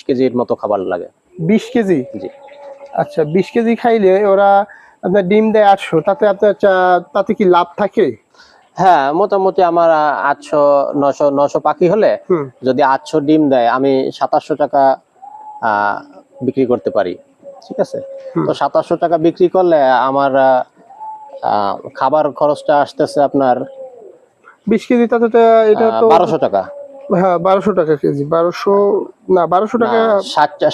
কেজির মতো খাবার লাগে। 20 কেজি? জি। আচ্ছা, 20 কেজি খাইলে ওরা আপনার ডিম দেয় 800, তাতে আপনার তাতে কি লাভ থাকে? হ্যাঁ, মোটামুটি আমার 800 900 পাখি হলে যদি 800 ডিম দেয় আমি 2700 টাকা বিক্রি করতে পারি। ঠিক আছে, তো 2700 টাকা বিক্রি করলে আমার খাবার খরচটা আসতেছে আপনার 20 কেজি, তাতে এটা তো 1200 টাকা। হ্যাঁ, 1200 টাকা কেজি। 1200 না, 1200 টাকা,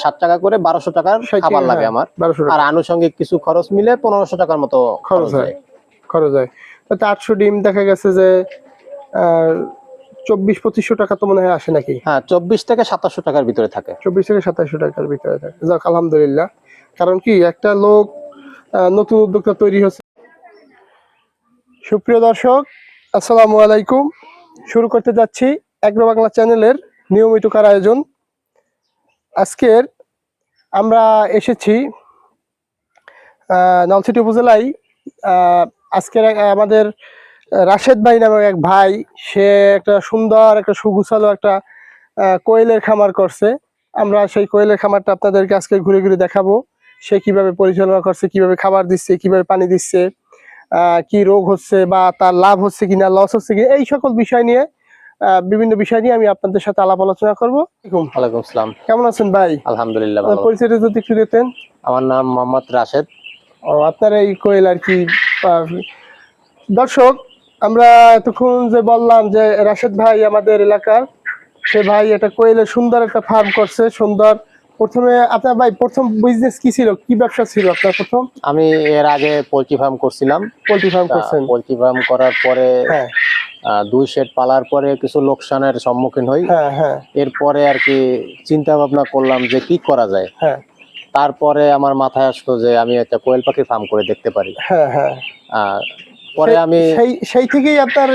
7 টাকা করে 1200 টাকার খাবার লাগে আমার। আর আনুষঙ্গিক কিছু খরচ মিলে 1500 টাকার মতো খরচ হয়। তাতে 800 ডিম দেখা গেছে যে 24-2500 টাকা তো মনে হয় আসে নাকি? হ্যাঁ, 24 থেকে 2700 টাকার ভিতরে থাকে। 24 থেকে 2700 টাকার ভিতরে থাকে। যাক, আলহামদুলিল্লাহ। কারণ কি, একটা লোক নতুন উদ্যোক্তা তৈরি হচ্ছে। সুপ্রিয় দর্শক, আসসালামু আলাইকুম। শুরু করতে যাচ্ছি এগ্রো বাংলা চ্যানেলের নিয়মিত আয়োজন। আজকের আমরা এসেছি নলছিটি উপজেলায়। আজকের আমাদের রাশেদ ভাই নামে এক ভাই, সে একটা সুন্দর একটা সুগুছালো একটা কোয়েলের খামার করছে। আমরা সেই কোয়েলের খামারটা আপনাদেরকে আজকে ঘুরে ঘুরে দেখাবো। সে কিভাবে পরিচালনা করছে, কিভাবে খাবার দিচ্ছে, কিভাবে পানি দিচ্ছে, কি রোগ হচ্ছে বা তার লাভ হচ্ছে কিনা, লস হচ্ছে কিনা, এই সকল বিষয় নিয়ে বিভিন্ন বিষয় নিয়ে আমি আপনাদের সাথে আলাপ আলোচনা করবো। ওয়ালাইকুম আসসালাম। কেমন আছেন ভাই? আলহামদুলিল্লাহ ভালো। পরিচয়টা যদি একটু দিতেন। আমার নাম মোহাম্মদ রাশেদ। ও, আপনার এই কোয়েল আর কি। দর্শক, আমরা এতক্ষণ যে বললাম যে রাশেদ ভাই আমাদের এলাকার, সে ভাই একটা কোয়েলের সুন্দর একটা ফার্ম করছে। সুন্দর। প্রথমে আপনার ভাই প্রথম বিজনেস কি ছিল, কি ব্যবসা ছিল আপনার প্রথম? আমি এর আগে পোল্ট্রি ফার্ম করছিলাম। পোল্ট্রি ফার্ম করছেন? পোল্ট্রি ফার্ম করার পরে 2 শেড পালার পরে কিছু লোকসানের সম্মুখীন হই। এরপরে আর কি চিন্তা ভাবনা করলাম যে কি করা যায়। তারপরে আমার মাথায় আসলো যে আমি একটা কোয়েল পাখির ফার্ম করে দেখতে পারি। পরে আমি সেই থেকেই আপনার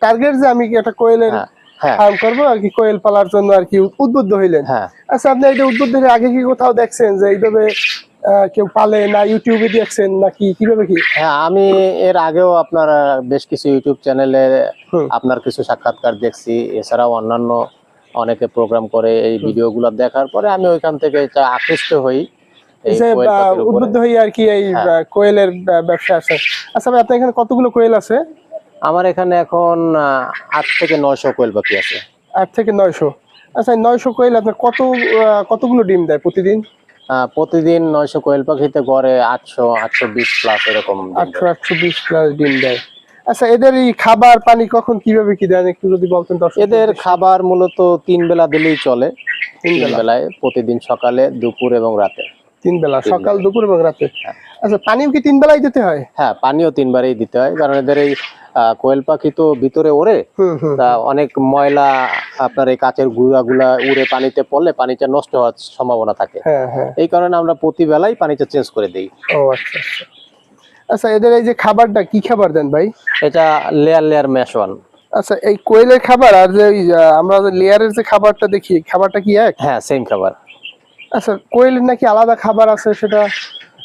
টার্গেট যে আমি একটা কোয়েলের ফার্ম করবো আর কি, কোয়েল পালার জন্য আর কি উদ্বুদ্ধ হইলেন। আচ্ছা, আপনি এটা উদ্বুদ্ধ হয়ে আগে কি কোথাও দেখছেন যে এইভাবে কেউ পালে, না ইউটিউবে দেখছেন নাকি কিভাবে কি? হ্যাঁ, আমি এর আগেও আপনার বেশ কিছু ইউটিউব চ্যানেলে আপনার কিছু সাক্ষাৎকার দেখছি। এছাড়াও অন্যান্য অনেকে প্রোগ্রাম করে, এই ভিডিওগুলো দেখার পরে আমি ওইখান থেকে আকৃষ্ট হই, উদ্বুদ্ধ হই আর কি এই কোয়েলের ব্যবসা আছে। আচ্ছা ভাই, আপনার এখানে কতগুলো কোয়েল আছে? আমার এখানে এখন 8 থেকে 900 কোয়েল পাখি আছে। 8 থেকে 900। আচ্ছা, 900 কোয়েল আপনার কতগুলো ডিম দেয় প্রতিদিন? প্রতিদিন 900 কোয়েল পাখিতে গড়ে 800-820 প্লাস এরকম 800-820 প্লাস ডিম দেয়। আচ্ছা, এদের এই খাবার পানি কখন কিভাবে কি দেন একটু যদি বলতেন দর্শক। এদের খাবার মূলত 3 বেলা দিলেই চলে। 3 বেলায়, প্রতিদিন সকালে, দুপুর এবং রাতে। 3 বেলা, সকাল, দুপুর এবং রাতে। আচ্ছা, পানিও কি 3 বেলাই দিতে হয়? হ্যাঁ, পানিও 3 বারেই দিতে হয়, কারণ এদের এই কোয়েল পাখি তো ভিতরে ওড়ে, তা অনেক ময়লা আপনার এই কাচের গুঁড়াগুলা উড়ে পানিতে পড়লে পানিটা নষ্ট হওয়ার সম্ভাবনা থাকে। এই কারণে আমরা প্রতি বেলাই পানিটা চেঞ্জ করে দিই। ও আচ্ছা আচ্ছা। আচ্ছা, এদের এই যে খাবারটা কি খাবার দেন ভাই? এটা লেয়ার ম্যাশ ওয়ান। আচ্ছা, এই কোয়েলের খাবার আর যে আমরা লেয়ারের যে খাবারটা দেখি, খাবারটা কি এক? হ্যাঁ, সেম খাবার। আচ্ছা, কোয়েলের নাকি আলাদা খাবার আছে সেটা?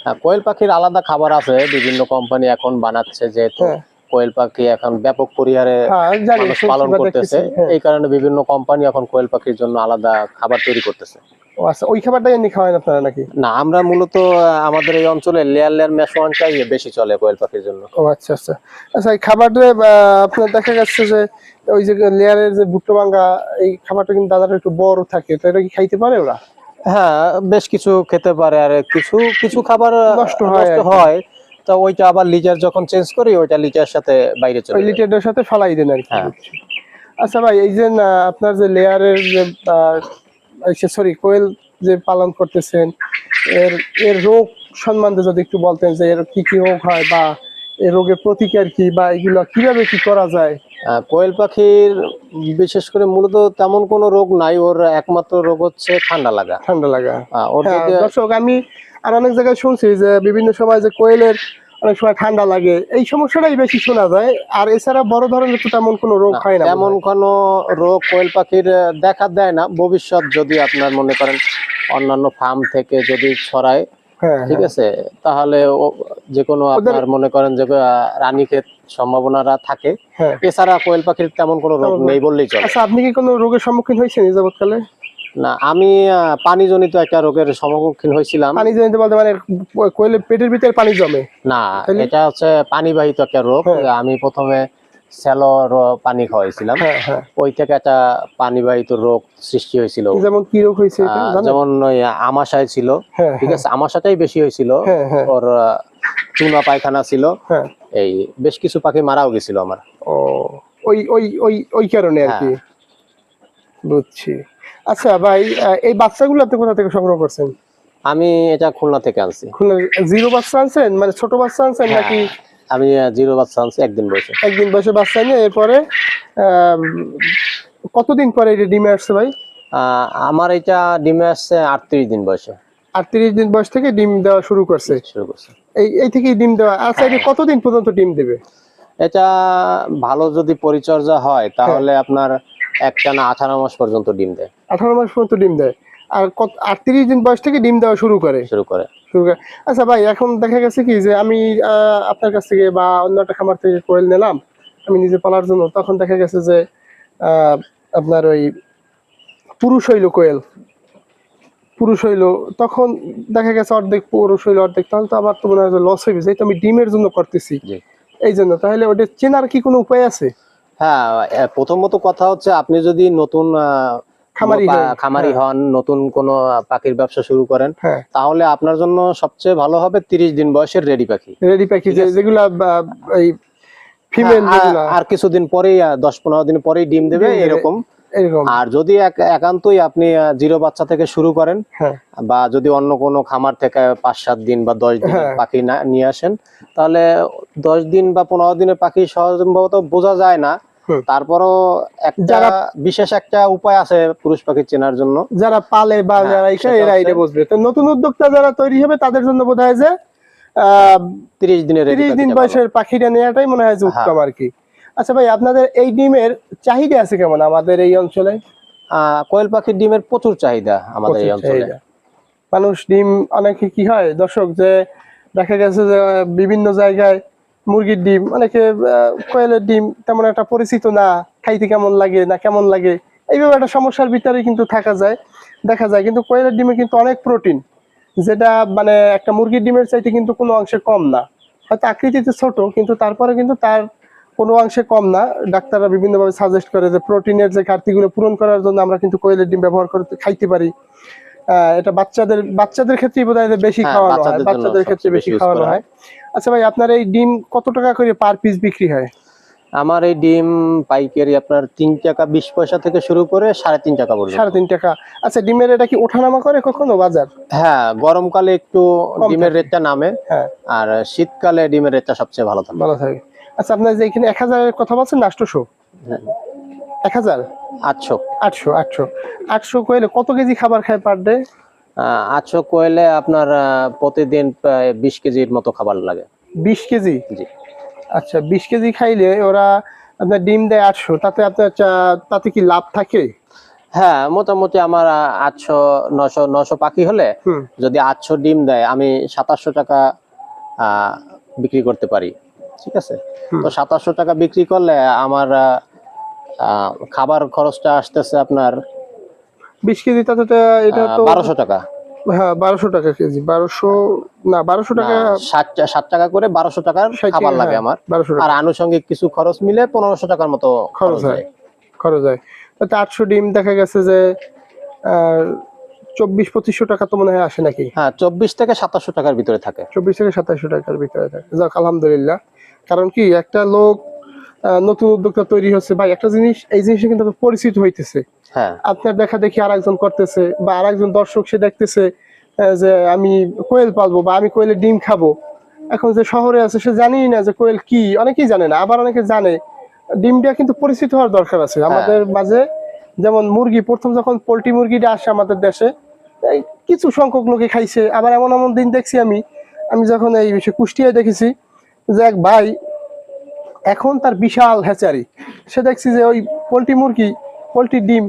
হ্যাঁ, কোয়েল পাখির আলাদা খাবার আছে, বিভিন্ন কোম্পানি এখন বানাচ্ছে, যেহেতু কোয়েল পাখি এখন ব্যাপক পরিহারে মানুষ পালন করতেছে, এই কারণে বিভিন্ন কোম্পানি এখন কোয়েল পাখির জন্য আলাদা খাবার তৈরি করতেছে। ও আচ্ছা, ওই খাবারটাই এমনি খাওয়ান আপনারা নাকি? না, আমরা মূলত আমাদের এই অঞ্চলে লেয়ার ম্যাশ ওয়ানটাই বেশি চলে কোয়েল পাখির জন্য। ও আচ্ছা আচ্ছা। আচ্ছা, এই খাবারটা আপনার দেখা যাচ্ছে যে ওই যে লেয়ারের যে ভুট্টো ভাঙ্গা, এই খাবারটা কিন্তু দাদাটা একটু বড় থাকে, তো এটা কি খাইতে পারে ওরা? হ্যাঁ, বেশ কিছু খেতে পারে, আর কিছু কিছু খাবার নষ্ট হয়, তো ওইটা আবার লিটার যখন চেঞ্জ করি ওইটা লিটারের সাথে বাইরে চলে যায়, ওই লিটারের সাথে ফালাই দেন আর কি। আচ্ছা ভাই, এই যে আপনার যে লেয়ারের যে সরি কোয়েল যে পালন করতেছেন, এর রোগ সম্বন্ধে যদি একটু বলতেন যে এর কি কি রোগ হয় বা এই রোগের প্রতিকার কি, বা এগুলো কিভাবে কি করা যায়? কোয়েল পাখির বিশেষ করে মূলত তেমন কোনো রোগ নাই, ওর একমাত্র রোগ হচ্ছে ঠান্ডা লাগা। দর্শক, আমি আর অনেক জায়গায় শুনছি যে বিভিন্ন সময় যে কোয়েলের অনেক সময় ঠান্ডা লাগে, এই সমস্যাটাই বেশি শোনা যায়। আর এছাড়া বড় ধরনের তো তেমন কোনো রোগ হয় না। তেমন কোনো রোগ কোয়েল পাখির দেখা দেয় না। ভবিষ্যৎ যদি আপনার মনে করেন অন্যান্য ফার্ম থেকে যদি ছড়ায়, ঠিক আছে, তাহলে যে কোনো আপনার মনে করেন যে রানীক্ষেত সম্ভাবনাটা থাকে। এছাড়া কোয়েল পাখির তেমন কোনো রোগ নেই বললেই চলে। আচ্ছা, আপনি কি কোনো রোগের সম্মুখীন হয়েছেন এই যাবৎকালে? না, আমি পানিজনিত একটা রোগের সম্মুখীন হয়েছিলাম। পানি জমে বলতে মানে কোয়েলের পেটের ভিতরে পানি জমে? না, তাহলে? এটা হচ্ছে পানিবাহিত একটা রোগ। হ্যাঁ। আমি প্রথমে স্যালোর পানি খাওয়াইছিলাম, হ্যাঁ হ্যাঁ। ওই থেকে একটা পানিবাহিত রোগ সৃষ্টি হয়েছিল। যেমন কি রোগ হয়েছে এটা জানেন? যেমন ওই আমাশয় ছিল, হ্যাঁ ঠিক হ্যাঁ আছে, আমাশাটাই বেশি হয়েছিল। হ্যাঁ হ্যাঁ ওর চুনা পায়খানা ছিল, হ্যাঁ। এই বেশ কিছু পাখি মারাও গেছিল আমার। ও, ওই ওই ওই ওই কারণে আর কি। হ্যাঁ। বুঝছি। আচ্ছা ভাই, এই বাচ্চাগুলো আপনি কোথা থেকে সংগ্রহ করছেন? আমি এটা খুলনা থেকে আনছি। খুলনা জিরো বাচ্চা আনছেন, মানে ছোট বাচ্চা আনছেন হ্যাঁ, নাকি? আমি জিরো বাচ্চা আনছি একদিন বয়সে। একদিন বয়সে বাচ্চা নিয়ে এরপরে কতদিন পরে এটা ডিমে আসছে ভাই? আমার এটা ডিমে আসছে 38 দিন বয়সে 38 দিন বয়স থেকে ডিম দেওয়া শুরু করছে। শুরু করছে। এই এই থেকেই ডিম দেওয়া। আচ্ছা, এটা কতদিন পর্যন্ত ডিম দেবে? এটা ভালো যদি পরিচর্যা হয় তাহলে আপনার একটানা 18 মাস পর্যন্ত ডিম দেয়। 18 মাস পর্যন্ত ডিম দেয়। আর 38 দিন বয়স থেকে ডিম দেওয়া শুরু করে। আচ্ছা ভাই, এখন দেখা গেছে কি যে আমি আপনার কাছ থেকে বা অন্য একটা খামার থেকে কোয়েল নিলাম আমি নিজে পালার জন্য, তখন দেখা গেছে যে আপনার ওই পুরুষ হইল কোয়েল, পুরুষ হইলো, তখন দেখা গেছে অর্ধেক পুরুষ হইলো অর্ধেক, তাহলে তো আমার তো মনে হয় লস হয়ে যেহেতু আমি ডিমের জন্য করতেছি এই জন্য। তাহলে ওটা চেনার কি কোনো উপায় আছে? হ্যাঁ, প্রথমত কথা হচ্ছে আপনি যদি নতুন খামারি হন, নতুন কোনো পাখির ব্যবসা শুরু করেন, তাহলে আপনার জন্য সবচেয়ে ভালো হবে 30 দিন বয়সের রেডি পাখি। রেডি পাখি যেগুলা এই ফিমেল, আর কিছুদিন পরেই 10-15 দিন পরেই ডিম দেবে এরকম। আর যদি একান্তই আপনি জিরো বাচ্চা থেকে শুরু করেন, বা যদি অন্য কোনো খামার থেকে 5-7 দিন বা 10 দিন পাখি নিয়ে আসেন, তাহলে 10 দিন বা 15 দিনের পাখি সম্ভবত বোঝা যায় না। তারপরও একটা বিশেষ একটা উপায় আছে পুরুষ পাখি চেনার জন্য, যারা পালে বা যারা এরা এটা বুঝবে। তো নতুন উদ্যোক্তা যারা তৈরি হবে তাদের জন্য বোধ হয় যে 30 দিন বয়সের পাখিটা নেওয়াটাই মনে হয় যে উত্তম আর কি। আচ্ছা ভাই, আপনাদের এই ডিমের চাহিদা আছে কেমন আমাদের এই অঞ্চলে? কোয়েল পাখির ডিমের প্রচুর চাহিদা আমাদের এই অঞ্চলে। মানুষ ডিম অনেকে কি হয় দর্শক, যে দেখা গেছে যে বিভিন্ন জায়গায় মুরগির ডিম, অনেকে কোয়েলের ডিম তেমন একটা পরিচিত না, খাইতে কেমন লাগে না কেমন লাগে, এইভাবে একটা সমস্যার ভিতরে কিন্তু থাকা যায়, দেখা যায়। কিন্তু কোয়েলের ডিমে কিন্তু অনেক প্রোটিন, যেটা মানে একটা মুরগির ডিমের চাইতে কিন্তু কোনো অংশে কম না। হয়তো আকৃতিতে ছোট, কিন্তু তারপরে কিন্তু তার কোনো অংশে কম না। ডাক্তাররা বিভিন্নভাবে সাজেস্ট করে যে প্রোটিনের যে ঘাটতিগুলো পূরণ করার জন্য আমরা কিন্তু কোয়েলের ডিম ব্যবহার করতে খাইতে পারি। এটা বাচ্চাদের ক্ষেত্রে বোধহয় বেশি খাওয়ানো হয়, বাচ্চাদের ক্ষেত্রে বেশি খাওয়ানো হয়। আচ্ছা ভাই, আপনার এই ডিম কত টাকা করে পার পিস বিক্রি হয়? আমার এই ডিম পাইকারি আপনার 3 টাকা 20 পয়সা থেকে শুরু করে 3.5 টাকা পর্যন্ত। 3.5 টাকা। আচ্ছা, ডিমের এটা কি ওঠানামা করে কখনো বাজার? হ্যাঁ, গরমকালে একটু ডিমের রেটটা নামে, আর শীতকালে ডিমের রেটটা সবচেয়ে ভালো থাকে। আচ্ছা, আপনার যে এখানে 1000 এর কথা বলছেন না 800? 1000 800 কোয়েলে কত কেজি খাবার খায় পার ডে? 800 কোয়েলে আপনার প্রতিদিন প্রায় 20 কেজির মতো খাবার লাগে। 20 কেজি? জি। আচ্ছা, 20 কেজি খাইলে ওরা আপনার ডিম দেয় 800, তাতে আপনার তাতে কি লাভ থাকে? হ্যাঁ, মোটামুটি আমার 800-900 পাখি হলে যদি 800 ডিম দেয় আমি 2700 টাকা বিক্রি করতে পারি, ঠিক আছে। তো 2700 টাকা বিক্রি করলে আমার খাবার খরচটা আসতেছে আপনার 20 কেজি, তাতে এটা তো 1200 টাকা। হ্যাঁ, 1200 টাকা কেজি। 1200 না, 1200 টাকা 60 টাকা করে 1200 টাকার খাবার লাগে আমার। আর আনুষঙ্গিক কিছু খরচ মিলে 1500 টাকার মতো খরচ হয়। তাতে 800 ডিম দেখা গেছে যে 2400-2500 টাকা তো মনে হয় আসে নাকি? হ্যাঁ, 24 থেকে 2700 টাকার ভিতরে থাকে। 24 থেকে 2700 টাকার ভিতরে থাকে। যাক, আলহামদুলিল্লাহ। কারণ কি, একটা লোক নতুন উদ্যোক্তা তৈরি হচ্ছে ভাই, একটা জিনিস, এই জিনিসটা কিন্তু পরিচিত হইতেছে। হ্যাঁ, আপনার দেখা দেখি আরেকজন করতেছে, বা আরেকজন দর্শক সে দেখতেছে যে আমি কোয়েল পালবো বা আমি কোয়েলের ডিম খাবো। এখন যে শহরে আছে সে জানেই না যে কোয়েল কি, অনেকেই জানে না, আবার অনেকে জানে। ডিমটা কিন্তু পরিচিত হওয়ার দরকার আছে আমাদের মাঝে। যেমন মুরগি, প্রথম যখন পোল্ট্রি মুরগিটা আসে আমাদের দেশে, কিছু সংখ্যক লোকে খাইছে। আবার এমন এমন দিন দেখছি আমি যখন এই কুষ্টিয়ায় দেখেছি যে এক ভাই, এখন তার বিশাল হ্যাচারি, সে দেখছি যে ওই পোল্ট্রির ডিম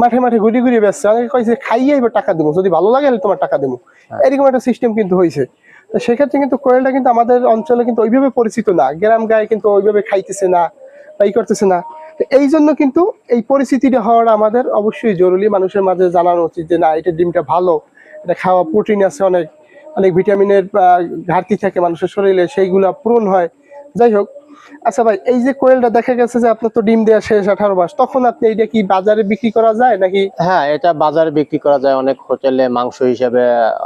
মাঠে মাঠে ঘুরি ঘুরিয়ে বেচছে। অনেকে কইছে খাইয়ে এবার টাকা দেবো, যদি ভালো লাগে তোমার টাকা দেবো, এরকম একটা সিস্টেম কিন্তু হয়েছে। তো সেক্ষেত্রে কিন্তু কোয়েলটা কিন্তু আমাদের অঞ্চলে কিন্তু ওইভাবে পরিচিত না, গ্রাম গায়ে কিন্তু ওইভাবে খাইতেছে না বা করতেছে না। তো এই জন্য কিন্তু এই পরিস্থিতিটা হওয়াটা আমাদের অবশ্যই জরুরি, মানুষের মাঝে জানানো উচিত যে না, এটা ডিমটা ভালো, এটা খাওয়া প্রোটিন আছে, অনেক অনেক ভিটামিনের ঘাটতি থাকে মানুষের শরীরে, সেইগুলা পূরণ হয়। যাই হোক, আচ্ছা ভাই, এই যে কোয়েলটা দেখা গেছে যে আপনার তো ডিম দেওয়া শেষ 18 মাস, তখন আপনি এইটা কি বাজারে বিক্রি করা যায় নাকি? হ্যাঁ, এটা বাজারে বিক্রি করা যায়, অনেক হোটেলে মাংস হিসেবে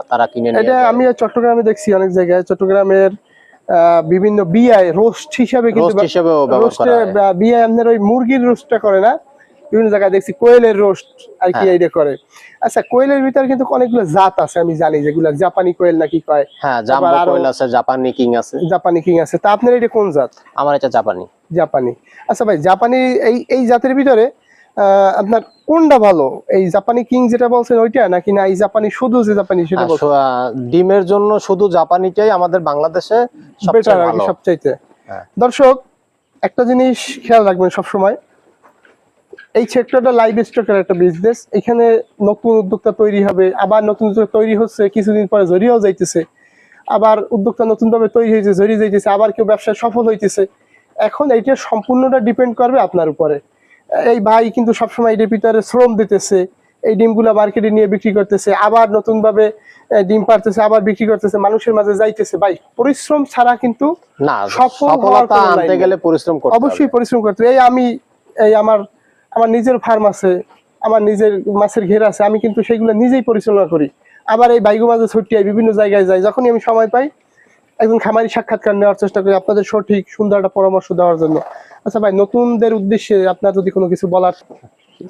তারা কিনে নিয়ে এটা যায়। আমি চট্টগ্রামে দেখছি অনেক জায়গায়, চট্টগ্রামের বিভিন্ন বিয়ায় রোস্ট হিসাবে কিন্তু রোস্ট হিসেবেও ব্যবহার করা হয়। বিয়ায় আপনার ওই মুরগির রোস্টটা করে না, বিভিন্ন জায়গায় দেখছি কোয়েলের রোস্ট আর কি হ্যাঁ। এইটা করে। আচ্ছা, কোয়েলের ভিতরে কিন্তু অনেকগুলো জাত আছে, আমি জানি, যেগুলো জাপানি কোয়েল নাকি কয়, হ্যাঁ, জাম্বো আবার আরো কোয়েল আছে, জাপানি কিং আছে। জাপানি কিং আছে। তা আপনার এটা কোন জাত? আমার এটা জাপানি। জাপানি। আচ্ছা ভাই, জাপানি এই এই জাতের ভিতরে আপনার কোনটা ভালো, এই জাপানি কিং যেটা বলছেন ওইটা, নাকি না এই জাপানি শুধু যে জাপানি সেটা বলছেন? ডিমের জন্য শুধু জাপানিটাই আমাদের বাংলাদেশে বেটার সবচেয়ে আর কি, ভালো। সবচাইতে। হ্যাঁ। দর্শক, একটা জিনিস খেয়াল রাখবেন সবসময়, এই সেক্টরটা লাইভ স্টকের একটা বিজনেস। এখানে নতুন উদ্যোক্তা তৈরি হবে, আবার নতুন উদ্যোক্তা তৈরি হচ্ছে, কিছুদিন পরে জড়িয়েও যাইতেছে, আবার উদ্যোক্তা নতুন ভাবে তৈরি হয়েছে, জড়িয়ে যাইতেছে, আবার কেউ ব্যবসায় সফল হইতেছে। এখন এইটা সম্পূর্ণটা ডিপেন্ড করবে আপনার উপরে। এই ভাই কিন্তু সবসময় এটার ভিতরে শ্রম দিতেছে, এই ডিমগুলা মার্কেটে নিয়ে বিক্রি করতেছে, আবার নতুন ভাবে ডিম পারতেছে, আবার বিক্রি করতেছে, মানুষের মাঝে যাইতেছে। ভাই, পরিশ্রম ছাড়া কিন্তু না, সফল হওয়ার সফলতা কোনো লাইন আনতে নেই। গেলে পরিশ্রম করতে হবে। অবশ্যই পরিশ্রম করতে হবে। এই আমার আমার নিজের ফার্ম আছে, আমার নিজের মাছের ঘের আছে, আমি কিন্তু সেগুলো নিজেই পরিচালনা করি। আবার এই বাইগো মাঝে ছুটিয়াই বিভিন্ন জায়গায় যাই, যখনই আমি সময় পাই একজন খামারি সাক্ষাৎকার নেওয়ার চেষ্টা করি আপনাদের সঠিক সুন্দর একটা পরামর্শ দেওয়ার জন্য। আচ্ছা ভাই, নতুনদের উদ্দেশ্যে আপনার যদি কোনো কিছু বলার।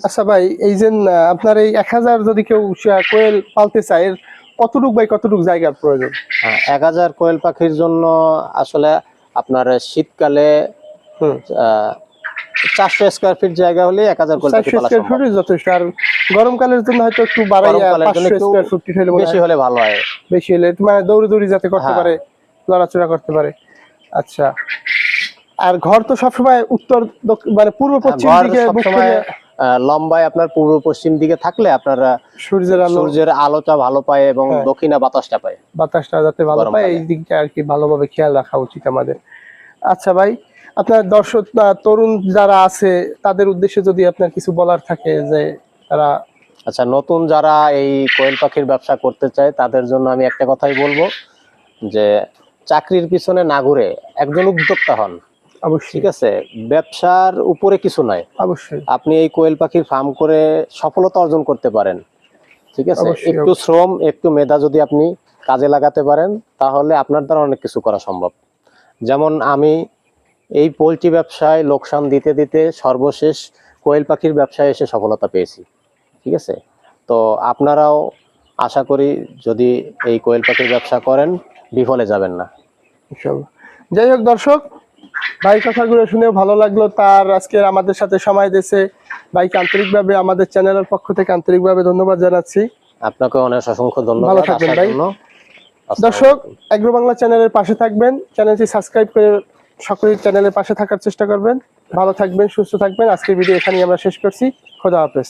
আচ্ছা ভাই, এই যে আপনার এই 1000 যদি কেউ কোয়েল পালতে চায়, এর কতটুক জায়গার প্রয়োজন? 1000 কোয়েল পাখির জন্য আসলে আপনার শীতকালে হুম, 400 স্কয়ার ফিট জায়গা হলে 1000 কোয়েল পাখি 400 পালা স্কয়ার সম্ভব। ফিট যথেষ্ট। আর গরমকালের জন্য হয়তো একটু বাড়াইয়া গরমকালের জন্য 500 একটু স্কয়ার ফিট হলে বেশি হলে ভালো হয়। বেশি হলে মানে দৌড়ি যাতে করতে হ্যাঁ। পারে, লড়াচড়া করতে পারে। আচ্ছা, আর ঘর তো সবসময় উত্তর মানে পূর্ব পশ্চিম ঘর দিকে মুখ সবসময় করে, লম্বায় আপনার পূর্ব পশ্চিম দিকে থাকলে আপনার সূর্যের আলোটা ভালো পায় এবং হ্যাঁ। দক্ষিণা বাতাসটা পায়। বাতাসটা যাতে ভালো পায়, গরমকালে। এই দিকটা আর কি ভালোভাবে খেয়াল রাখা উচিত আমাদের। আচ্ছা ভাই, আপনার দর্শক তরুণ যারা আছে তাদের উদ্দেশ্যে যদি আপনার কিছু বলার থাকে, যে তারা। আচ্ছা, নতুন যারা এই কোয়েল পাখির ব্যবসা করতে চায় তাদের জন্য আমি একটা কথাই বলবো, যে চাকরির পিছনে না ঘুরে একজন উদ্যোক্তা হন। অবশ্যই, ঠিক আছে, ব্যবসার উপরে কিছু নয়, অবশ্যই, আপনি এই কোয়েল পাখির ফার্ম করে সফলতা অর্জন করতে পারেন। ঠিক আছে, অবশ্যই, একটু শ্রম, একটু মেধা যদি আপনি কাজে লাগাতে পারেন, তাহলে আপনার দ্বারা অনেক কিছু করা সম্ভব। যেমন আমি এই পোল্ট্রি ব্যবসায় লোকসান দিতে দিতে সর্বশেষ কোয়েল পাখির ব্যবসায় এসে সফলতা পেয়েছি। ঠিক আছে, তো আপনারাও আশা করি যদি এই কোয়েল পাখির ব্যবসা করেন বিফলে যাবেন না। ইনশাআল্লাহ। যাই হোক দর্শক, ভাই কথাগুলো শুনেও ভালো লাগলো। তার আজকে আমাদের সাথে সময় দিয়েছে ভাইকে আন্তরিকভাবে আমাদের চ্যানেলের পক্ষ থেকে আন্তরিকভাবে ধন্যবাদ জানাচ্ছি। আপনাকে অনেক অসংখ্য ধন্যবাদ। ভালো থাকবেন আসার ভাই। জন্য। দর্শক, এগ্রো বাংলা চ্যানেলের পাশে থাকবেন, চ্যানেলটি সাবস্ক্রাইব করে সকলেই চ্যানেলের পাশে থাকার চেষ্টা করবেন। ভালো থাকবেন, সুস্থ থাকবেন। আজকের ভিডিও এখানেই আমরা শেষ করছি। খোদা হাফেজ।